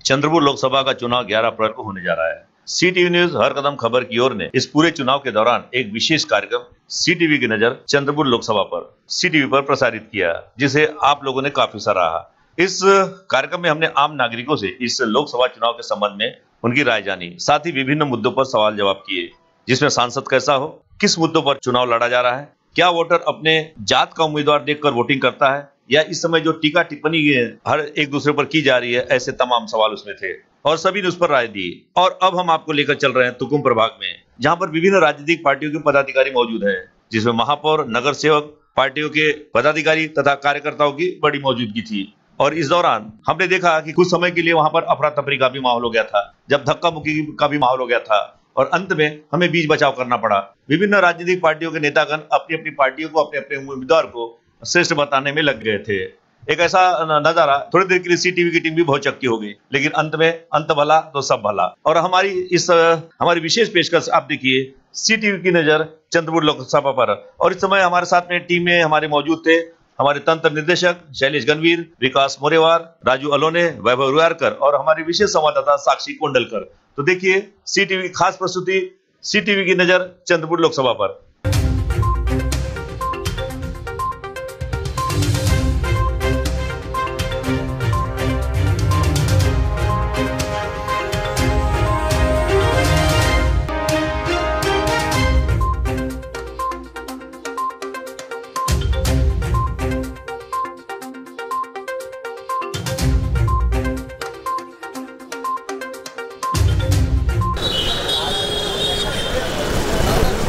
चंद्रपुर लोकसभा का चुनाव 11 अप्रैल को होने जा रहा है। CTV न्यूज हर कदम खबर की ओर ने इस पूरे चुनाव के दौरान एक विशेष कार्यक्रम CTV की नजर चंद्रपुर लोकसभा पर CTV पर प्रसारित किया, जिसे आप लोगों ने काफी सराहा। इस कार्यक्रम में हमने आम नागरिकों से इस लोकसभा चुनाव के संबंध में उनकी राय जानी, साथ ही विभिन्न मुद्दों पर सवाल जवाब किए, जिसमें सांसद कैसा हो, किस मुद्दों पर चुनाव लड़ा जा रहा है, क्या वोटर अपने जात का उम्मीदवार देखकर वोटिंग करता है, या इस समय जो टीका टिप्पणी हर एक दूसरे पर की जा रही है, ऐसे तमाम सवाल उसमें थे और सभी ने उस पर राय दी। और अब हम आपको लेकर चल रहे हैं तुकुम प्रभाग में, जहां पर विभिन्न राजनीतिक पार्टियों के पदाधिकारी मौजूद हैं, जिसमें महापौर, नगर सेवक, पार्टियों के पदाधिकारी तथा कार्यकर्ताओं की बड़ी मौजूदगी थी। और इस दौरान हमने देखा कि कुछ समय के लिए वहां पर अफरा तफरी का भी माहौल हो गया था, जब धक्का मुक्की का भी माहौल हो गया था और अंत में हमें बीच बचाव करना पड़ा। विभिन्न राजनीतिक पार्टियों के नेतागण अपनी अपनी पार्टियों को, अपने अपने उम्मीदवार को श्रेष्ठ बताने में लग गए थे। एक ऐसा नजारा थोड़ी देर के लिए CTV की टीम भी बहुत चक्की हो गई, लेकिन अंत में अंत भला तो सब भला। और हमारी विशेष पेशकश आप देखिए CTV की नजर चंद्रपुर लोकसभा पर। और इस समय हमारे साथ में टीम में हमारे मौजूद थे हमारे तंत्र निर्देशक शैलेश गणवीर, विकास मोरेवार, राजू अलोने, वैभव रुयारकर और हमारी विशेष संवाददाता साक्षी कोंडलकर। तो देखिए CTV की खास प्रस्तुति, CTV की नजर चंद्रपुर लोकसभा पर।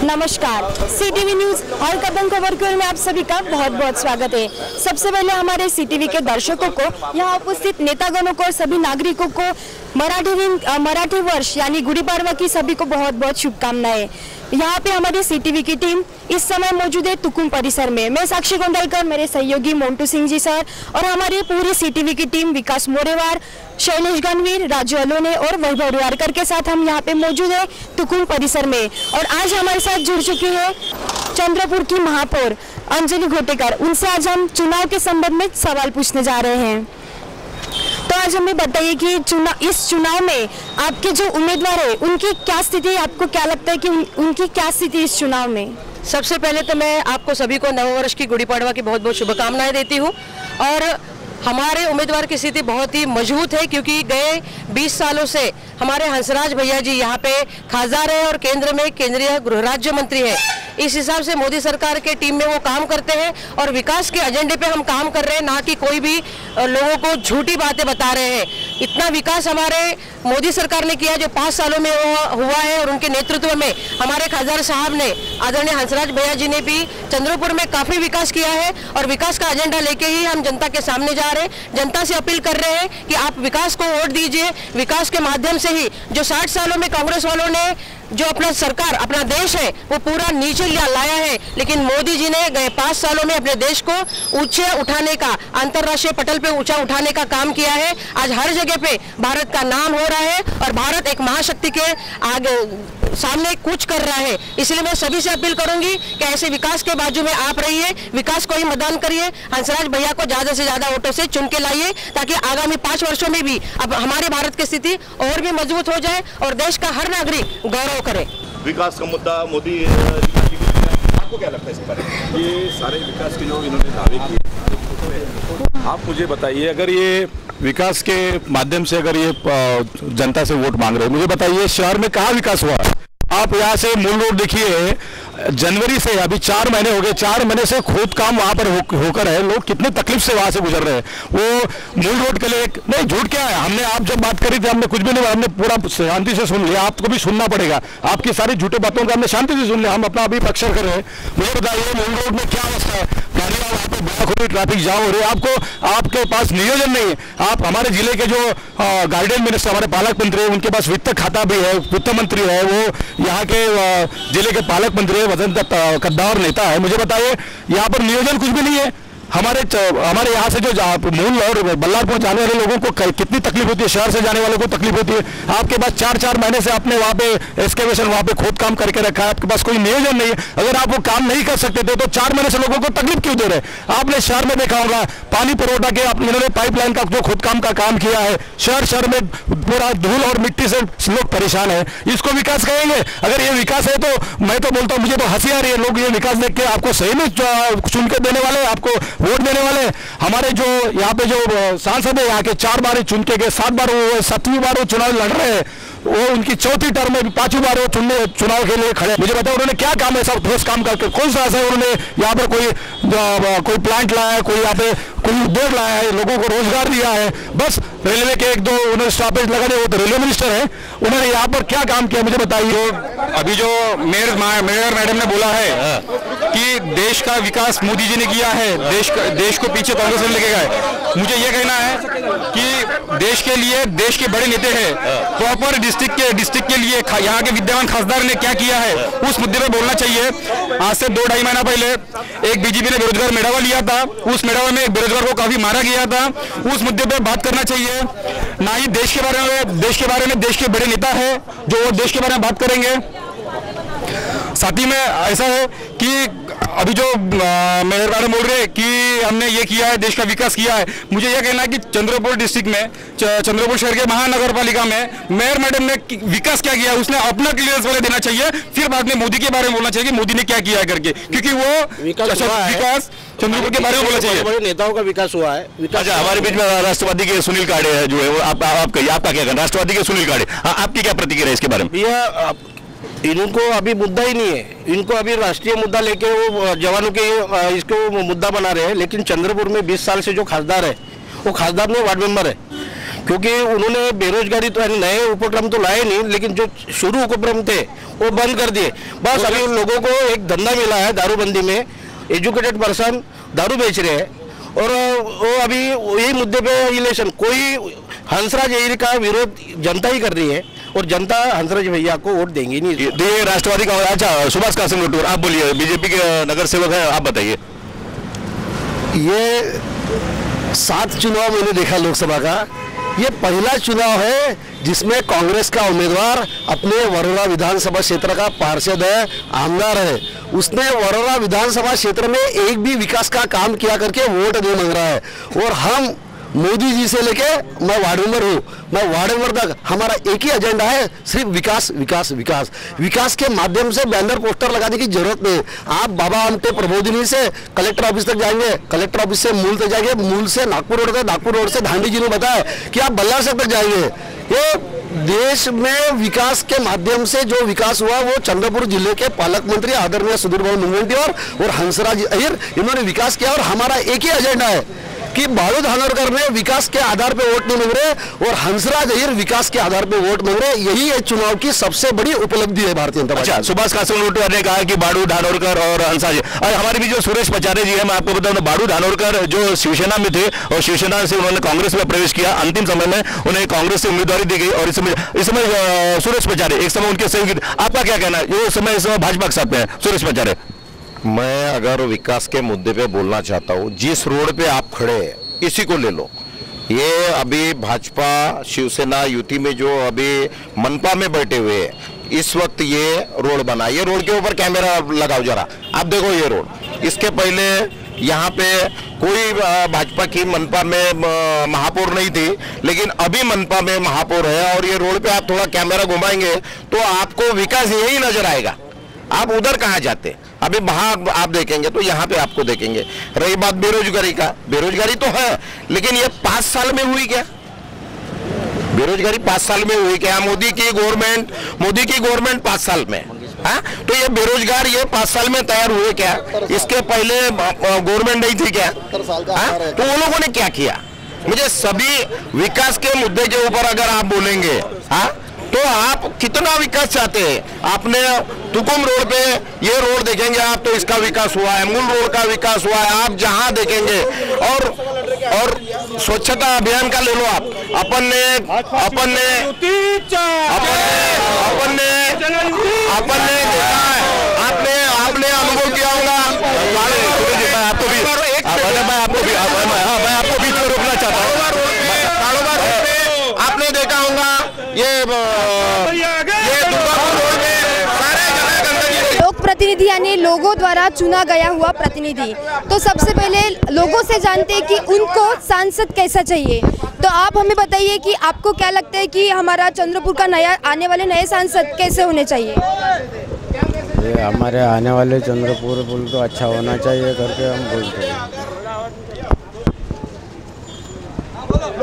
नमस्कार, CTV न्यूज हर कदम खबर की ओर में आप सभी का बहुत बहुत स्वागत है। सबसे पहले हमारे CTV के दर्शकों को, यहाँ उपस्थित नेतागणों को और सभी नागरिकों को मराठी वर्ष यानी गुड़ी पाड़वा की सभी को बहुत बहुत शुभकामनाएं। यहाँ पे हमारी CTV की टीम इस समय मौजूद है तुकुम परिसर में। मैं साक्षी कोंडलकर, मेरे सहयोगी मोन्टू सिंह जी सर और हमारी पूरी CTV की टीम विकास मोरेवार, शैलेश गणवीर, राजू अलोने और वैभव रुयारकर के साथ हम यहाँ पे मौजूद है तुकुम परिसर में। और आज हमारे साथ जुड़ चुकी है चंद्रपुर की महापौर अंजलि घोटेकर। उनसे आज हम चुनाव के संबंध में सवाल पूछने जा रहे हैं। तो आज हमें बताइए कि इस चुनाव में आपके जो उम्मीदवार है उनकी क्या स्थिति, आपको क्या लगता है कि उनकी क्या स्थिति इस चुनाव में? सबसे पहले तो मैं आपको सभी को नववर्ष की गुड़ी पाड़वा की बहुत बहुत शुभकामनाएं देती हूँ। और हमारे उम्मीदवार की स्थिति बहुत ही मजबूत है, क्योंकि गए 20 सालों से हमारे हंसराज भैया जी यहाँ पे खासदार है और केंद्र में केंद्रीय गृह राज्य मंत्री है। इस हिसाब से मोदी सरकार के टीम में वो काम करते हैं और विकास के एजेंडे पे हम काम कर रहे हैं, ना कि कोई भी लोगों को झूठी बातें बता रहे हैं। इतना विकास हमारे मोदी सरकार ने किया जो 5 सालों में हुआ है, और उनके नेतृत्व में हमारे खासदार साहब ने, आदरणीय हंसराज भैया जी ने भी चंद्रपुर में काफी विकास किया है। और विकास का एजेंडा लेके ही हम जनता के सामने जा रहे हैं। जनता से अपील कर रहे हैं कि आप विकास को वोट दीजिए। विकास के माध्यम से ही जो 60 सालों में कांग्रेस वालों ने जो अपना सरकार, अपना देश है वो पूरा नीचे लाया है, लेकिन मोदी जी ने गए 5 सालों में अपने देश को ऊंचे उठाने का, अंतर्राष्ट्रीय पटल पे ऊंचा उठाने का काम किया है। आज हर जगह पे भारत का नाम हो रहा है और भारत एक महाशक्ति के आगे सामने कूच कर रहा है। इसलिए मैं सभी से अपील करूंगी कि ऐसे विकास के बाजू में आप रहिए, विकास को ही मतदान करिए, हंसराज भैया को ज्यादा से ज्यादा वोटों से चुन के लाइए, ताकि आगामी 5 वर्षों में भी अब हमारे भारत की स्थिति और भी मजबूत हो जाए और देश का हर नागरिक गौरव करे। विकास का मुद्दा मोदी, आपको क्या लगता है इसके बारे में? ये सारे विकास के जो इन्होंने दावे किए, आप मुझे बताइए, अगर ये विकास के माध्यम से अगर ये जनता से वोट मांग रहे हैं, मुझे बताइए शहर में कहाँ विकास हुआ? आप यहाँ से मूल रोड देखिए, जनवरी से अभी 4 महीने हो गए, 4 महीने से खोद काम वहाँ पर होकर है। लोग कितने तकलीफ से वहाँ से गुजर रहे हैं। वो मूल रोड के लिए नहीं, झूठ क्या है? हमने, आप जब बात करी थी हमने कुछ भी नहीं, हमने पूरा शांति से सुन लिया। आपको भी सुनना पड़ेगा, आपकी सारी झूठे बातों को हमने शांति से सुन लिया। हम अपना अभी अक्षर कर रहे हैं। मुझे बताइए मूल रोड में क्या अवस्था है? गाड़ियाँ वहाँ पर ब्लॉक हो रही, ट्रैफिक जाम हो रही है। आपके पास नियोजन नहीं है। आप हमारे जिले के जो गार्डियन मिनिस्टर, हमारे पालक मंत्री है, उनके पास वित्त खाता भी है, वित्त मंत्री है, वो यहाँ के जिले के पालक मंत्री है, वजन कद्दावर नेता है। मुझे बताइए यहाँ पर नियोजन कुछ भी नहीं है। हमारे यहाँ से जो मूल और बल्लारपुर जाने वाले लोगों को कितनी तकलीफ होती है, शहर से जाने वालों को तकलीफ होती है। आपके पास 4-4 महीने से आपने वहाँ पे एक्सकेवेशन, वहाँ पे खोद काम करके रखा है, आपके पास कोई नियोजन नहीं है। अगर आप वो काम नहीं कर सकते थे तो 4 महीने से लोगों को तकलीफ क्यों दे रहे? आपने शहर में देखा होगा पानी पुरोठा के इन्होंने पाइपलाइन का जो खोद काम का काम किया है, शहर में पूरा धूल और मिट्टी से लोग परेशान है। इसको विकास कहेंगे? अगर ये विकास है तो मैं तो बोलता हूँ, मुझे तो हंसी आ रही है। लोग ये विकास देख के आपको सही में चुन के देने वाले, आपको वोट देने वाले। हमारे जो यहाँ पे जो सांसद है यहाँ के 4 बार चुन के गए, 7 बार वो 7वीं बार वो चुनाव लड़ रहे हैं, वो उनकी 4थी टर्म में 5वीं बार वो चुनाव के लिए खड़े। मुझे बताओ उन्होंने क्या काम है, सब ठोस काम करके कौन सा ऐसा उन्होंने यहाँ पर कोई प्लांट लाया है, कोई यहाँ पे कोई उद्योग लाया है, लोगों को रोजगार दिया है? बस रेलवे के 1-2 उन्होंने स्टॉपेज लगा दिए, वो तो रेलवे मिनिस्टर है, उन्होंने यहाँ पर क्या काम किया मुझे बताइए। अभी जो मेयर मैडम ने बोला है कि देश का विकास मोदी जी ने किया है, देश को पीछे कांग्रेस ने लेके गए। मुझे ये कहना है कि देश के लिए देश के बड़े नेता हैं, प्रॉपर डिस्ट्रिक्ट के लिए यहाँ के विद्यमान खासदार ने क्या किया है उस मुद्दे पर बोलना चाहिए। आज से 2-2.5 महीना पहले एक बीजेपी ने बेरोजगार मेड़ावा लिया था, उस मेड़ावा में एक बेरोजगार को काफी मारा गया था। उस मुद्दे पर बात करना चाहिए, ना ही देश के बारे में देश के बड़े नेता है जो देश के बारे में बात करेंगे। साथ ही में ऐसा है कि अभी जो मेयर मैडम बोल रहे हैं कि हमने ये किया है, देश का विकास किया है, मुझे यह कहना है कि चंद्रपुर डिस्ट्रिक्ट में, चंद्रपुर शहर के महानगर पालिका में मेयर मैडम ने विकास क्या किया है उसने अपना क्लियरेंस पहले देना चाहिए, फिर बाद में मोदी के बारे में बोलना चाहिए कि मोदी ने क्या किया है करके, क्योंकि वो विकास चंद्रपुर के बारे में बोलना चाहिए। बड़े नेताओं का विकास हुआ है। अच्छा, हमारे बीच में राष्ट्रवादी के सुनील काड़े है जो है वो आप कहिए, आपका क्या कहना? राष्ट्रवादी के सुनील काड़े, आपकी क्या प्रतिक्रिया है इसके बारे में? इनको अभी मुद्दा ही नहीं है, इनको अभी राष्ट्रीय मुद्दा लेके वो जवानों के इसको मुद्दा बना रहे हैं। लेकिन चंद्रपुर में 20 साल से जो खासदार है वो खासदार नहीं वार्ड मेंबर है, क्योंकि उन्होंने बेरोजगारी तो नए उपक्रम तो लाए नहीं, लेकिन जो शुरू उपक्रम थे वो बंद कर दिए। बस अभी उन लोगों को एक धंधा मिला है दारूबंदी में, एजुकेटेड पर्सन दारू बेच रहे हैं, और वो अभी यही मुद्दे पे इलेक्शन, कोई हंसराज अय्यर का विरोध जनता ही कर रही है और जनता हंसराज भैया को वोट देंगी नहीं। ये राष्ट्रवादी का। अच्छा, सुभाष कासिम लुटूर, आप बोलिए, बीजेपी के नगर सेवक है, आप बताइए। ये 7 चुनाव मैंने देखा लोकसभा का, ये पहला चुनाव है जिसमें कांग्रेस का उम्मीदवार अपने वरोरा विधानसभा क्षेत्र का पार्षद है, आमदार है, उसने वरोरा विधानसभा क्षेत्र में एक भी विकास का काम किया करके वोट नहीं मांग रहा है। और हम मोदी जी से लेके, मैं वार्ड मेंबर हूँ, मैं वार्ड मेंबर तक हमारा एक ही एजेंडा है, सिर्फ विकास विकास विकास। विकास के माध्यम से बैनर पोस्टर लगाने की जरूरत नहीं। आप बाबा आमटे प्रबोधिनी से कलेक्टर ऑफिस तक जाएंगे, कलेक्टर ऑफिस से मूल तक जाएंगे, मूल से नागपुर रोड तक, नागपुर रोड से धांडी जी ने बताया कि आप बल्लार तक जाएंगे। ये देश में विकास के माध्यम से जो विकास हुआ वो चंद्रपुर जिले के पालक मंत्री आदरणीय सुधीर भाऊ मुनगंटीवार और हंसराज अय्यर, इन्होंने विकास किया। और हमारा एक ही एजेंडा है कि बाळू धानोरकर ने विकास के आधार पे वोट नहीं मांग रहे और हंसराज अय्यर विकास के आधार पे वोट मांग रहे। यही इस चुनाव की सबसे बड़ी उपलब्धि है भारतीय जनता पार्टी। अच्छा, सुभाष कासिम लुटूर ने कहा कि बाळू धानोरकर और हंसराज, और हमारे बीच जो सुरेश पचारे जी है, मैं आपको बताऊं, बाळू धानोरकर जो शिवसेना में थे और शिवसेना से उन्होंने कांग्रेस में प्रवेश किया, अंतिम समय में उन्हें कांग्रेस से उम्मीदवारी दी गई, और इस समय सुरेश पचारे एक समय उनके सहयोगी। आपका क्या कहना है? ये समय इस समय भाजपा के साथ में है, सुरेश पचारे। मैं अगर विकास के मुद्दे पे बोलना चाहता हूँ, जिस रोड पे आप खड़े हैं इसी को ले लो। ये अभी भाजपा शिवसेना युति में जो अभी मनपा में बैठे हुए हैं, इस वक्त ये रोड बना, ये रोड के ऊपर कैमरा लगाओ जरा, आप देखो ये रोड। इसके पहले यहाँ पे कोई भाजपा की मनपा में महापौर नहीं थी, लेकिन अभी मनपा में महापौर है, और ये रोड पे आप थोड़ा कैमरा घुमाएंगे तो आपको विकास यही नजर आएगा। आप उधर कहाँ जाते? अभी वहां आप देखेंगे तो यहाँ पे आपको देखेंगे। रही बात बेरोजगारी का, बेरोजगारी तो है, लेकिन ये 5 साल में हुई क्या? बेरोजगारी 5 साल में हुई क्या? मोदी की गवर्नमेंट 5 साल में, हाँ? तो ये बेरोजगार ये 5 साल में तैयार हुए क्या? इसके पहले गवर्नमेंट नहीं थी क्या? हाँ? तो वो लोगों ने क्या किया? मुझे सभी विकास के मुद्दे के ऊपर अगर आप बोलेंगे, हाँ, तो आप कितना विकास चाहते हैं? आपने तुकुम रोड पे ये रोड देखेंगे आप तो इसका विकास हुआ है, मूल रोड का विकास हुआ है, आप जहां देखेंगे। और स्वच्छता अभियान का ले लो आप, अपन ने देखा है, आपने अनुभव किया होगा। आपको भी चुना गया हुआ प्रतिनिधि। तो सबसे पहले लोगों से जानते हैं कि उनको सांसद कैसा चाहिए। तो आप हमें बताइए कि आपको क्या लगता है कि हमारा चंद्रपुर का नया आने वाले नए सांसद कैसे होने चाहिए? ये हमारे आने वाले चंद्रपुर पुल तो अच्छा होना चाहिए करके हम बोलते हैं।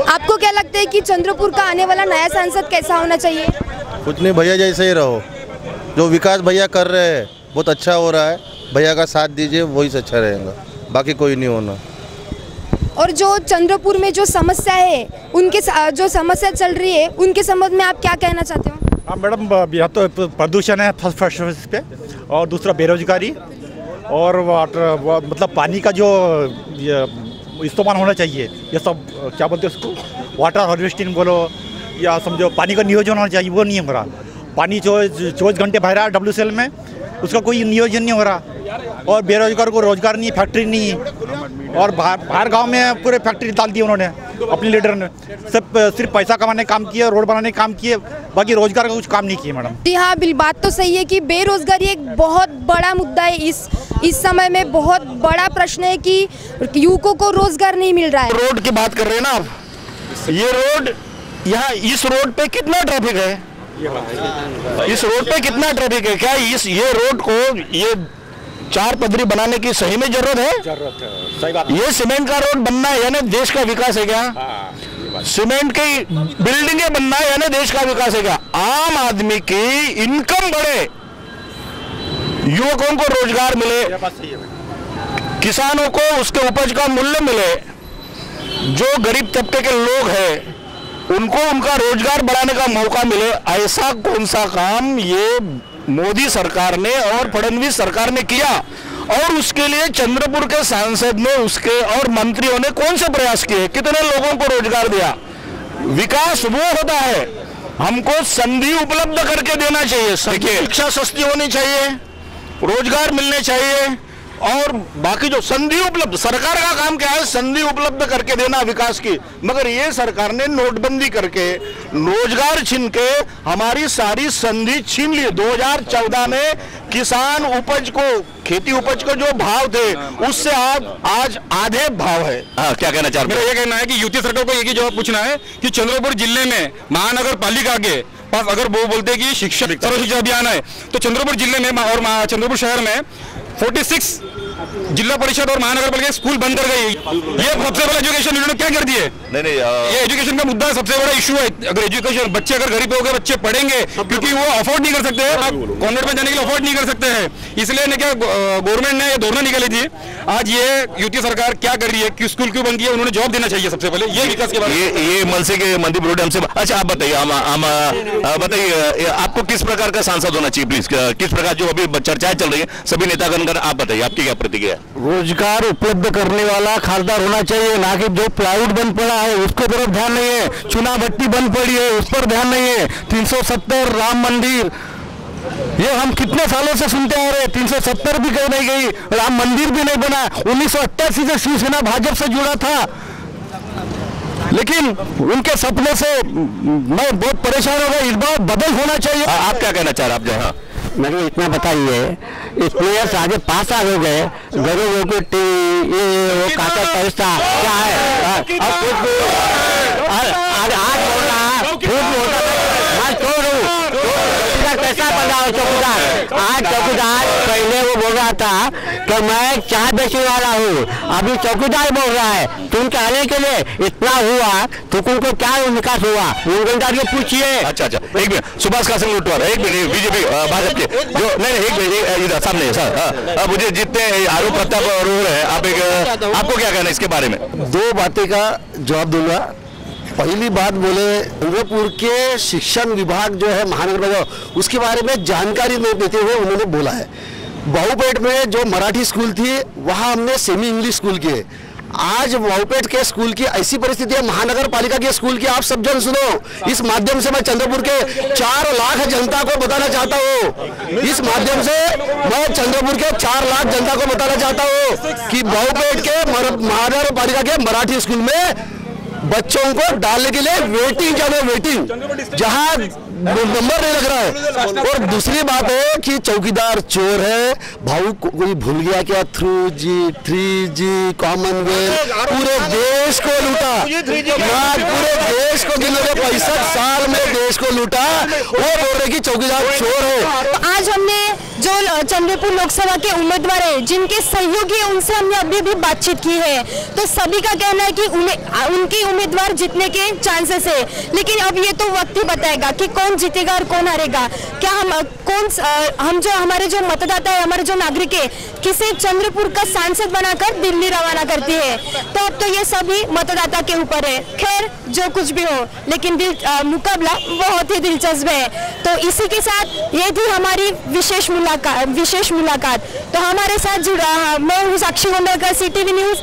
आपको क्या लगता है कि चंद्रपुर का आने वाला नया सांसद कैसा होना चाहिए? कुछ नहीं भैया, जैसे ही रहो। जो विकास भैया कर रहे हैं बहुत अच्छा हो रहा है, भैया का साथ दीजिए, वही से अच्छा रहेगा, बाकी कोई नहीं होना। और जो चंद्रपुर में जो समस्या है, उनके जो समस्या चल रही है उनके संबंध में आप क्या कहना चाहते हो? हाँ मैडम, यहाँ तो प्रदूषण है फर्स्ट पे, और दूसरा बेरोजगारी, और वाटर मतलब पानी का जो इस्तेमाल होना चाहिए, ये सब क्या बोलते हैं उसको, वाटर हार्वेस्टिंग बोलो या समझो, पानी का नियोजन होना चाहिए, वो नहीं हो रहा। पानी 24 घंटे बह रहा है WCL में, उसका कोई नियोजन नहीं हो रहा। और बेरोजगार को रोजगार नहीं, फैक्ट्री नहीं, और बाहर गांव में पूरे फैक्ट्री डाल दी उन्होंने, अपने लीडर ने। सब सिर्फ पैसा कमाने काम किए, रोड बनाने काम किए, बाकी रोजगार का कुछ काम नहीं किए मैडम। जी हाँ, बात तो सही है कि बेरोजगारी एक बहुत बड़ा मुद्दा है। इस समय में बहुत बड़ा प्रश्न है कि युवकों को रोजगार नहीं मिल रहा है। रोड की बात कर रहे हैं ना आप, ये रोड, यहाँ इस रोड पे कितना ट्रैफिक है? इस रोड पे कितना ट्रैफिक है? क्या ये रोड को ये 4 पदरी बनाने की सही में जरूरत है? जरूरत है, सही बात। ये सीमेंट का रोड बनना है यानी देश का विकास है क्या? सीमेंट की बिल्डिंगें बनना है यानी देश का विकास है क्या? आम आदमी की इनकम बढ़े, युवकों को रोजगार मिले, किसानों को उसके उपज का मूल्य मिले, जो गरीब तबके के लोग हैं उनको उनका रोजगार बढ़ाने का मौका मिले, ऐसा कौन सा काम ये मोदी सरकार ने और फडणवीस सरकार ने किया? और उसके लिए चंद्रपुर के सांसद ने उसके और मंत्रियों ने कौन से प्रयास किए? कितने लोगों को रोजगार दिया? विकास वो होता है, हमको संधि उपलब्ध करके देना चाहिए। शिक्षा सस्ती होनी चाहिए, रोजगार मिलने चाहिए, और बाकी जो संधि उपलब्ध, सरकार का काम क्या है? संधि उपलब्ध करके देना विकास की। मगर ये सरकार ने नोटबंदी करके रोजगार छीन के हमारी सारी संधि छीन ली। 2014 में किसान उपज को, खेती उपज को जो भाव थे उससे आज आधे भाव है। हाँ, क्या कहना चाहते हैं? मेरा ये कहना है कि यूपी सरकार को एक ही जवाब पूछना है कि चंद्रपुर जिले में महानगर पालिका के पास अगर वो बोलते हैं कि शिक्षा सर्व शिक्षा अभियान है, तो चंद्रपुर जिले में और चंद्रपुर शहर में 46 जिला परिषद और महानगर पालिका स्कूल बंद कर गई। ये सबसे बड़ा एजुकेशन इन्होंने क्या कर दिए? नहीं, ये एजुकेशन का मुद्दा सबसे बड़ा इशू है। अगर एजुकेशन, बच्चे अगर गरीब हो गए, बच्चे पढ़ेंगे क्योंकि वो अफोर्ड नहीं कर सकते हैं, कॉन्वेंट में जाने के लिए अफोर्ड नहीं कर सकते हैं, इसलिए ने क्या गवर्नमेंट ने ये धोरणा निकाली थी। आज ये यूपी सरकार क्या कर रही है कि स्कूल क्यों बंद किया, उन्होंने जवाब देना चाहिए सबसे पहले। ये विकास के बारे में ये मनसे के मनदीप रोड हमसे। अच्छा, आप बताइए, बताइए आपको किस प्रकार का सांसद होना चाहिए प्लीज? किस प्रकार जो अभी चर्चाएं चल रही है सभी नेतागण, आप बताइए आपकी क्या प्रतिक्रिया? रोजगार उपलब्ध करने वाला खासदार होना चाहिए, ना कि जो प्लाईवुड बंद पड़ा है उसके तरफ ध्यान नहीं है, चुना भट्टी बंद पड़ी है उस पर ध्यान नहीं है, 370 राम मंदिर, ये हम कितने सालों से सुनते आ रहे हैं। 370 भी कहीं नहीं गई, राम मंदिर भी नहीं बना। 1988 से शिवसेना भाजपा से जुड़ा था, लेकिन उनके सपने से मैं बहुत परेशान हो गया। इस बार बदल होना चाहिए। आप क्या कहना चाह रहे हैं? आप जहाँ मेरे इतना बताइए, इतने आगे 5 साल हो गए, गरीबों को ये काका पैसा क्या है? आज बोल रहा झूठ बोलता मैं छोड़ कैसा बना चौकीदार? आज चौकीदार पहले वो बोल रहा था कि मैं चाय बेचने वाला हूँ, अभी चौकीदार बोल रहा है। तुम कहने के लिए इतना हुआ तो तुमको क्या विकास हुआ? उनके पूछिए। अच्छा, एक मिनट, सुभाष कासिम लुटवार, एक मिनट, बीजेपी भाजपा के जो नहीं, एक मिनट इधर सामने सर, मुझे जितने आरोप प्रत्यारोप हो रहे हैं, आपको क्या कहना है इसके बारे में? 2 बातें का जवाब दूंगा। पहली बात बोले, चंद्रपुर के शिक्षण विभाग जो है महानगर, उसके बारे में जानकारी नहीं देते हुए उन्होंने बोला है। बहुपेट में जो मराठी स्कूल थी वहाँ हमने सेमी इंग्लिश स्कूल किए। आज बहुपेट के स्कूल की ऐसी परिस्थिति है, महानगर पालिका के स्कूल की। आप सब जन सुनो, इस माध्यम से मैं चंद्रपुर के 4 लाख जनता को बताना चाहता हूँ, इस माध्यम से मैं चंद्रपुर के 4 लाख जनता को बताना चाहता हूँ कि बहुपेट के महानगर पालिका के मराठी स्कूल में बच्चों को डालने के लिए वेटिंग ज्यादा वेटिंग, जहां नंबर नहीं लग रहा है। और दूसरी बात है कि चौकीदार चोर है, भाऊ कोई भूल गया क्या 3G कॉमनवेल्थ पूरे देश को लूटा, पूरे देश को जिन्होंने 65 साल में देश को लूटा, वो बोल रहे कि चौकीदार चोर है। आज हमने जो चंद्रपुर लोकसभा के उम्मीदवार है, जिनके सहयोगी है, उनसे हमने अभी भी बातचीत की है, तो सभी का कहना है कि उनकी उम्मीदवार जीतने के चांसेस है। लेकिन अब ये तो वक्त ही बताएगा कि कौन जीतेगा और कौन हारेगा। क्या हम जो हमारे जो मतदाता है, हमारे जो नागरिक है, किसे चंद्रपुर का सांसद बनाकर दिल्ली रवाना करती है, तो अब तो ये सभी मतदाता के ऊपर है। खैर जो कुछ भी हो, लेकिन मुकाबला बहुत ही दिलचस्प है। तो इसी के साथ ये थी हमारी विशेष मुलाकात। तो हमारे साथ जुड़ा मैं हूँ साक्षी कोंडलकर, सीटीवी न्यूज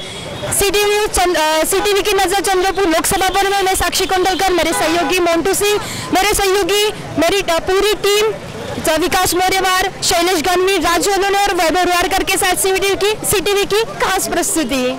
सीटीवी की नजर चंद्रपुर लोकसभा पर मैं साक्षी कोंडलकर, मेरे सहयोगी मोन्टू सिंह, मेरे सहयोगी मेरी पूरी टीम विकास मौर्यवार, शैलेश गणवी, राजू अलोने और वैभव रुआरकर के साथ सीटीवी की खास प्रस्तुति।